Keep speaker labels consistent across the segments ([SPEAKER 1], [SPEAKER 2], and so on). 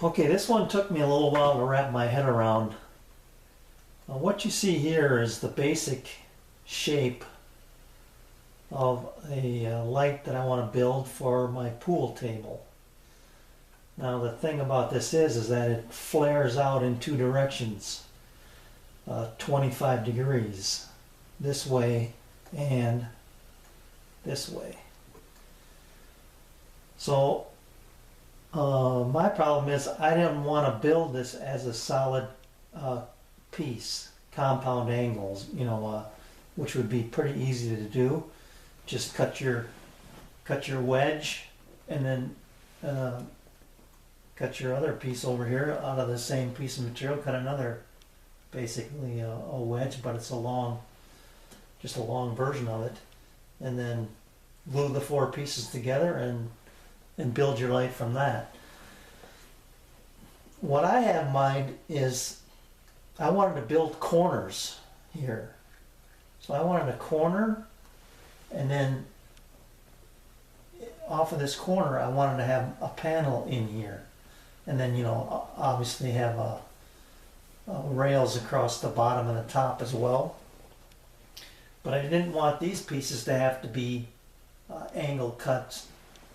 [SPEAKER 1] Okay, this one took me a little while to wrap my head around. What you see here is the basic shape of a light that I want to build for my pool table. Now the thing about this is that it flares out in two directions, 25 degrees, this way and this way. So my problem is I didn't want to build this as a solid piece, compound angles, which would be pretty easy to do. Just cut your wedge and then cut your other piece over here out of the same piece of material. Cut another, basically a wedge, but it's just a long version of it, and then glue the four pieces together and build your light from that. What I have in mind is I wanted to build corners here. So I wanted a corner, and then off of this corner I wanted to have a panel in here, and then obviously have rails across the bottom and the top as well. But I didn't want these pieces to have to be angle cuts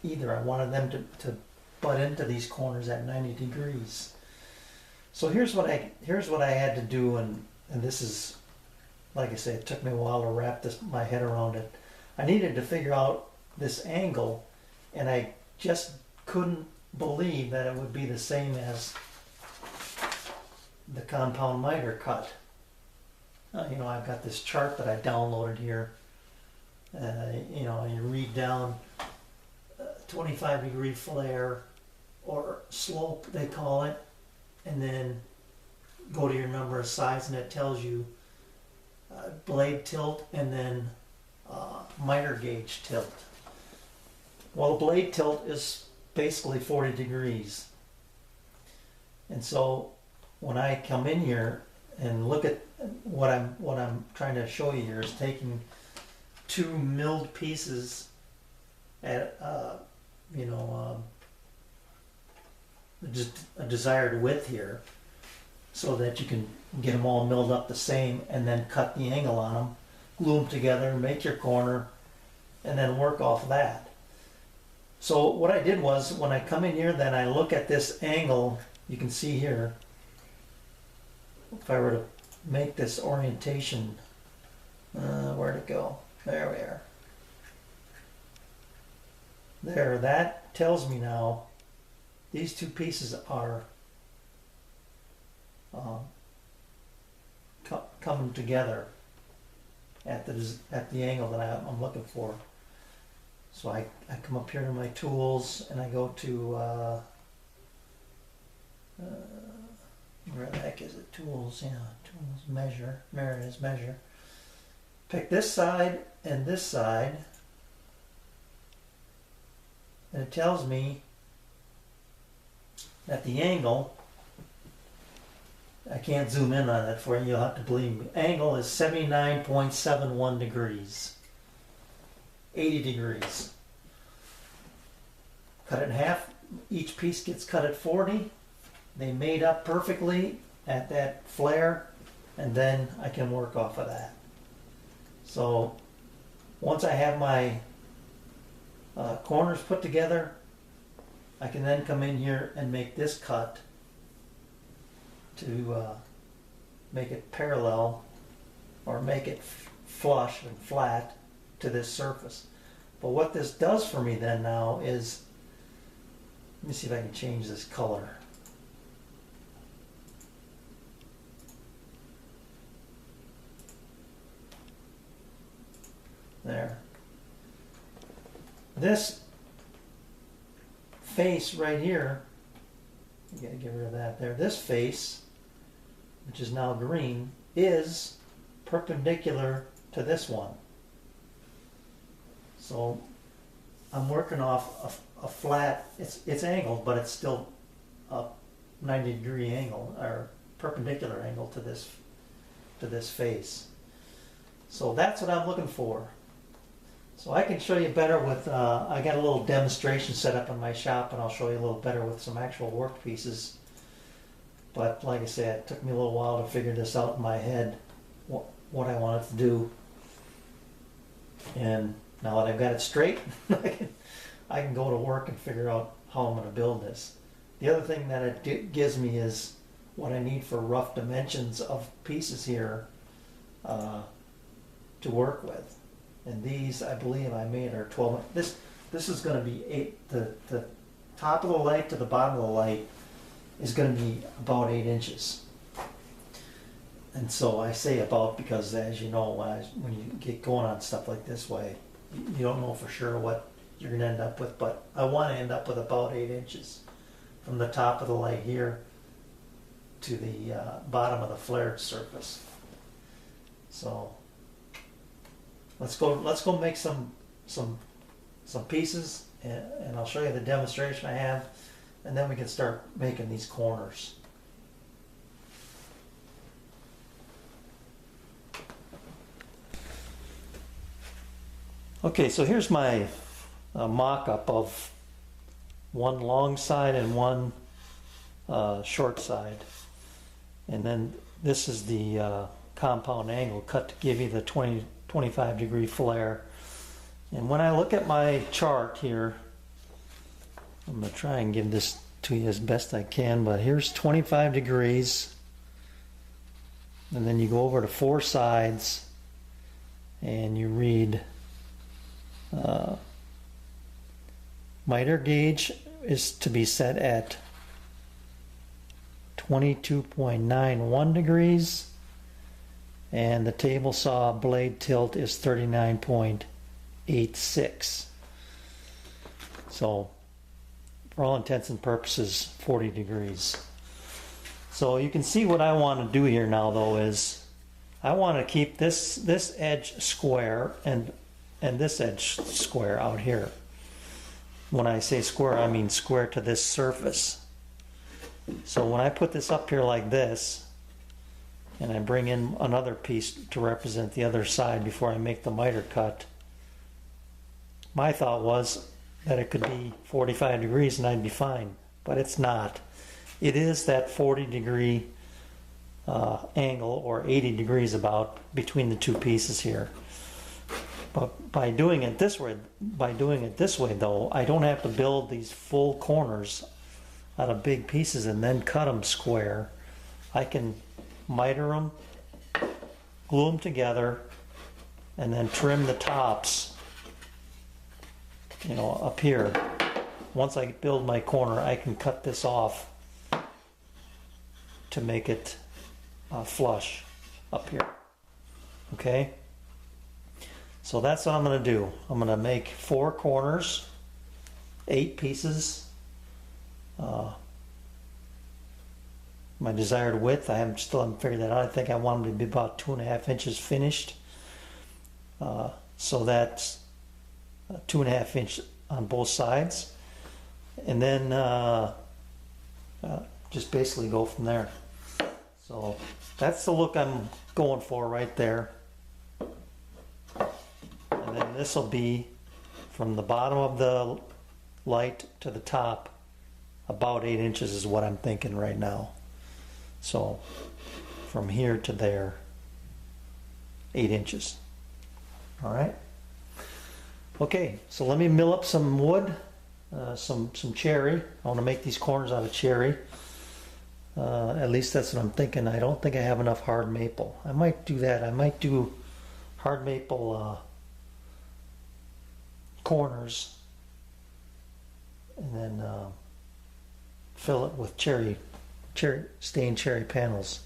[SPEAKER 1] either. I wanted them to butt into these corners at 90 degrees. So here's what I had to do, and this is, like I say, it took me a while to wrap my head around it. I needed to figure out this angle, and I just couldn't believe that it would be the same as the compound miter cut. I've got this chart that I downloaded here. You read down 25 degree flare or slope, they call it, and then go to your number of sides, and it tells you blade tilt and then miter gauge tilt. Well, the blade tilt is basically 40 degrees. And so when I come in here and look at what I'm trying to show you here is taking two milled pieces at just a desired width here, so that you can get them all milled up the same, and then cut the angle on them, glue them together, make your corner, and then work off that. So what I did was, when I come in here, then I look at this angle. You can see here, if I were to make this orientation, where'd it go? There we are. There, that tells me now these two pieces are coming together at the angle that I'm looking for. So I come up here to my tools, and I go to where the heck is it? Tools, yeah, tools, measure. There it is, measure. Pick this side and this side, and it tells me that the angle, I can't zoom in on it for you, you'll have to believe me, angle is 79.71 degrees. 80 degrees. Cut it in half, each piece gets cut at 40. They made up perfectly at that flare, and then I can work off of that. So once I have my corners put together, I can then come in here and make this cut to make it parallel, or make it flush and flat to this surface. But what this does for me then now is, let me see if I can change this color. There. This face right here, you gotta get rid of that there. This face, which is now green, is perpendicular to this one. So I'm working off a flat, it's angled, but it's still a 90 degree angle, or perpendicular angle to this face. So that's what I'm looking for. So I can show you better with, I got a little demonstration set up in my shop, and I'll show you a little better with some actual work pieces. But like I said, it took me a little while to figure this out in my head, what I wanted to do. And now that I've got it straight, I can go to work and figure out how I'm going to build this. The other thing that it gives me is what I need for rough dimensions of pieces here to work with. And these, I believe I made are 12. This is going to be 8. The top of the light to the bottom of the light is going to be about 8 inches. And so I say about because, as you know, when you get going on stuff like this way, you don't know for sure what you're going to end up with. But I want to end up with about 8 inches from the top of the light here to the bottom of the flared surface. So let's go make some pieces, and I'll show you the demonstration I have, and then we can start making these corners. Okay, so here's my mock-up of one long side and one short side, and then this is the compound angle cut to give you the 25 degree flare. And when I look at my chart here, I'm going to try and give this to you as best I can, but here's 25 degrees, and then you go over to 4 sides and you read miter gauge is to be set at 22.91 degrees, and the table saw blade tilt is 39.86. So for all intents and purposes, 40 degrees. So you can see what I want to do here now, though, is I want to keep this edge square and this edge square out here. When I say square, I mean square to this surface. So when I put this up here like this, and I bring in another piece to represent the other side before I make the miter cut, my thought was that it could be 45 degrees and I'd be fine, but it's not. It is that 40 degree angle, or 80 degrees about, between the two pieces here. But by doing it this way, though, I don't have to build these full corners out of big pieces and then cut them square. I can miter them, glue them together, and then trim the tops, up here. Once I build my corner, I can cut this off to make it flush up here. Okay? So that's what I'm going to do. I'm going to make 4 corners, 8 pieces. My desired width, still haven't figured that out. I think I want them to be about 2.5 inches finished. So that's 2.5 inch on both sides. And then just basically go from there. So that's the look I'm going for right there. And then this will be from the bottom of the light to the top, about 8 inches is what I'm thinking right now. So from here to there, 8 inches. All right. Okay, so let me mill up some wood, some cherry. I want to make these corners out of cherry. At least that's what I'm thinking. I don't think I have enough hard maple. I might do that. I might do hard maple corners, and then fill it with stained cherry panels.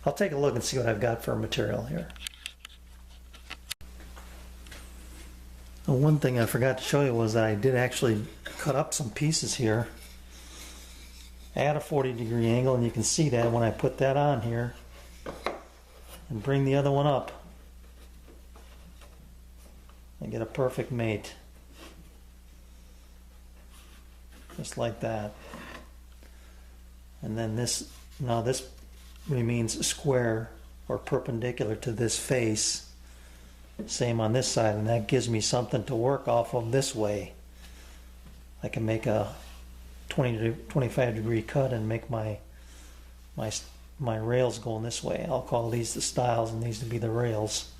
[SPEAKER 1] I'll take a look and see what I've got for material here. One thing I forgot to show you was that I did actually cut up some pieces here at a 40 degree angle, and you can see that when I put that on here and bring the other one up, I get a perfect mate. Just like that. And then this remains square or perpendicular to this face, Same on this side, and that gives me something to work off of this way. I can make a 20 to 25 degree cut and make my rails going this way. I'll call these the stiles and these to be the rails.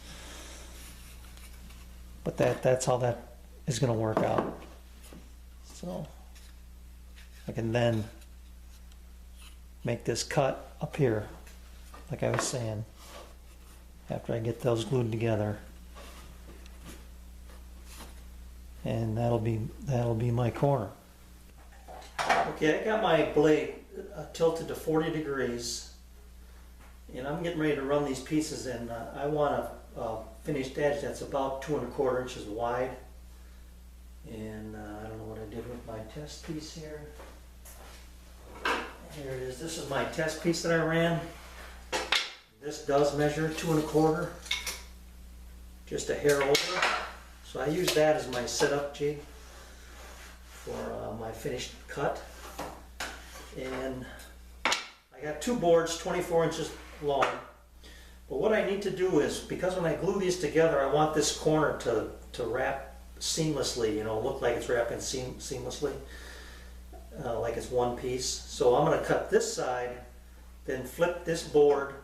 [SPEAKER 1] But that's how that is going to work out. So I can then make this cut up here, like I was saying, after I get those glued together. And that'll be my corner. Okay, I got my blade tilted to 40 degrees, and I'm getting ready to run these pieces in. I want a finished edge that's about 2 1/4 inches wide. And I don't know what I did with my test piece here. Here it is. This is my test piece that I ran. This does measure 2 1/4, just a hair over. So I use that as my setup jig for my finished cut. And I got 2 boards 24 inches long. But what I need to do is, because when I glue these together, I want this corner to wrap seamlessly, you know, look like it's wrapping seamlessly, like it's one piece. So I'm going to cut this side, then flip this board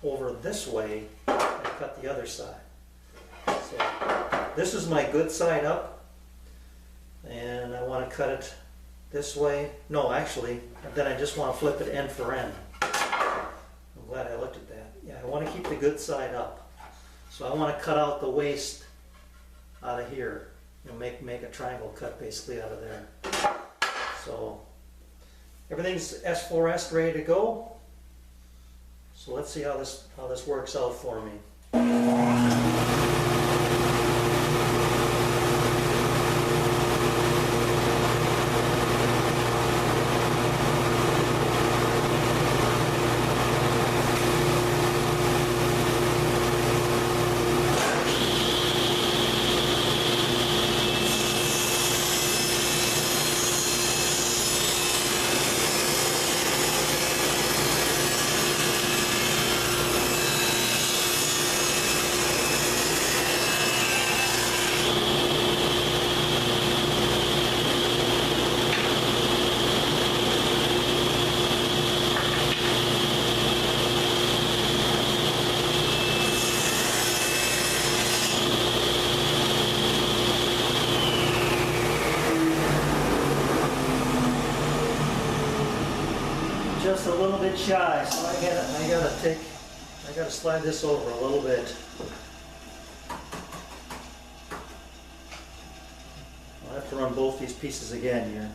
[SPEAKER 1] over this way and cut the other side. So this is my good side up, and I want to cut it this way. No, actually, then I just want to flip it end for end. I'm glad I looked at that. Yeah, I want to keep the good side up. So I want to cut out the waste out of here. You know, make a triangle cut basically out of there. So everything's S4S ready to go. So let's see how this works out for me. Just a little bit shy, so I gotta slide this over a little bit. I'll have to run both these pieces again here.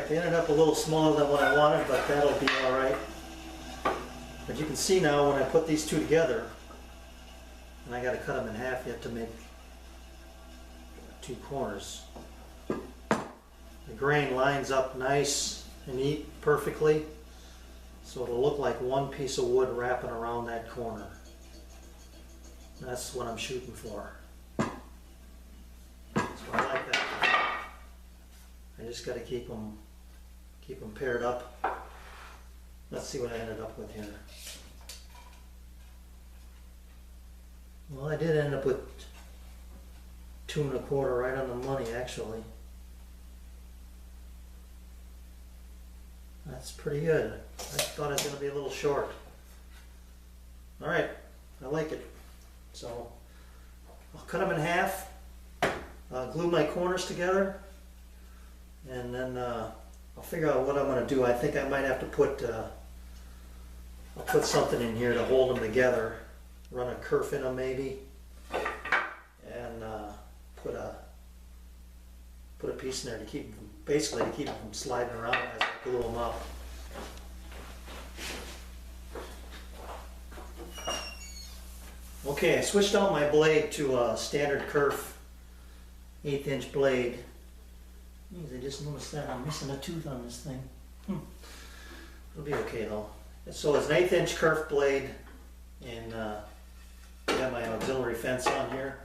[SPEAKER 1] Alright, they ended up a little smaller than what I wanted, but that'll be alright. But you can see now when I put these two together, and I gotta cut them in half yet to make two corners. The grain lines up nice and neat perfectly, so it'll look like one piece of wood wrapping around that corner. That's what I'm shooting for. So I like that. I just got to keep them paired up. Let's see what I ended up with here. Well, I did end up with 2 1/4 right on the money, actually. That's pretty good. I thought it was going to be a little short. All right, I like it. So I'll cut them in half, glue my corners together, and then I'll figure out what I'm going to do. I think I might have to put I'll put something in here to hold them together, run a kerf in them maybe, and put a piece in there to keep them, basically to keep them from sliding around as I glue them up. Okay, I switched out my blade to a standard kerf 1/8 inch blade. I just noticed that I'm missing a tooth on this thing. It'll be okay though. So it's an 1/8 inch kerf blade, and I have my auxiliary fence on here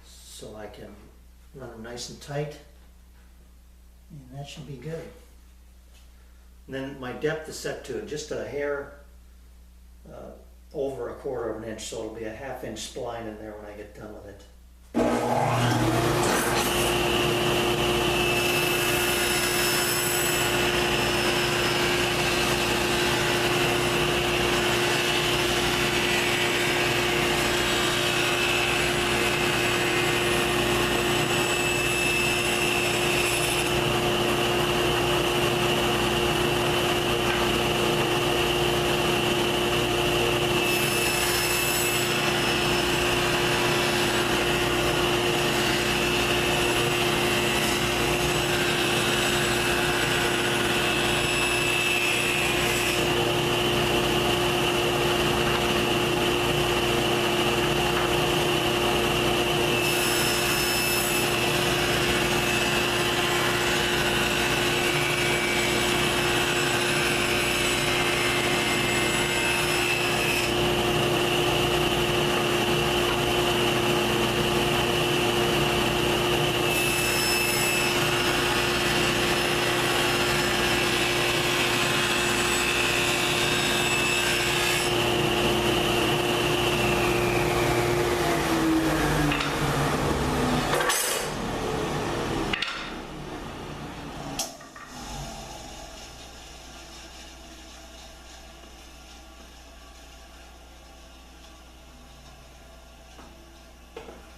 [SPEAKER 1] so I can run them nice and tight, and that should be good. And then my depth is set to just a hair over 1/4 inch, so it'll be a 1/2 inch spline in there when I get done with it.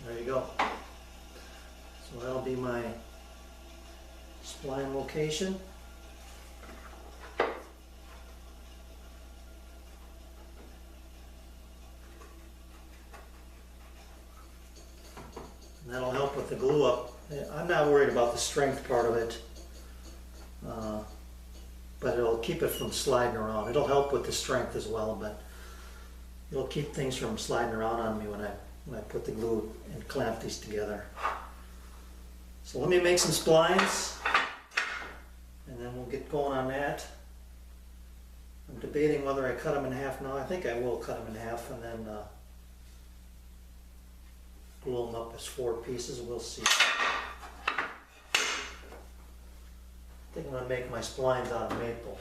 [SPEAKER 1] There you go. So that'll be my spline location. And that'll help with the glue up. I'm not worried about the strength part of it, but it'll keep it from sliding around. It'll help with the strength as well, but it'll keep things from sliding around on me when I put the glue and clamp these together. So let me make some splines, and then we'll get going on that. I'm debating whether I cut them in half now. I think I will cut them in half and then glue them up as 4 pieces. We'll see. I think I'm going to make my splines out of maple.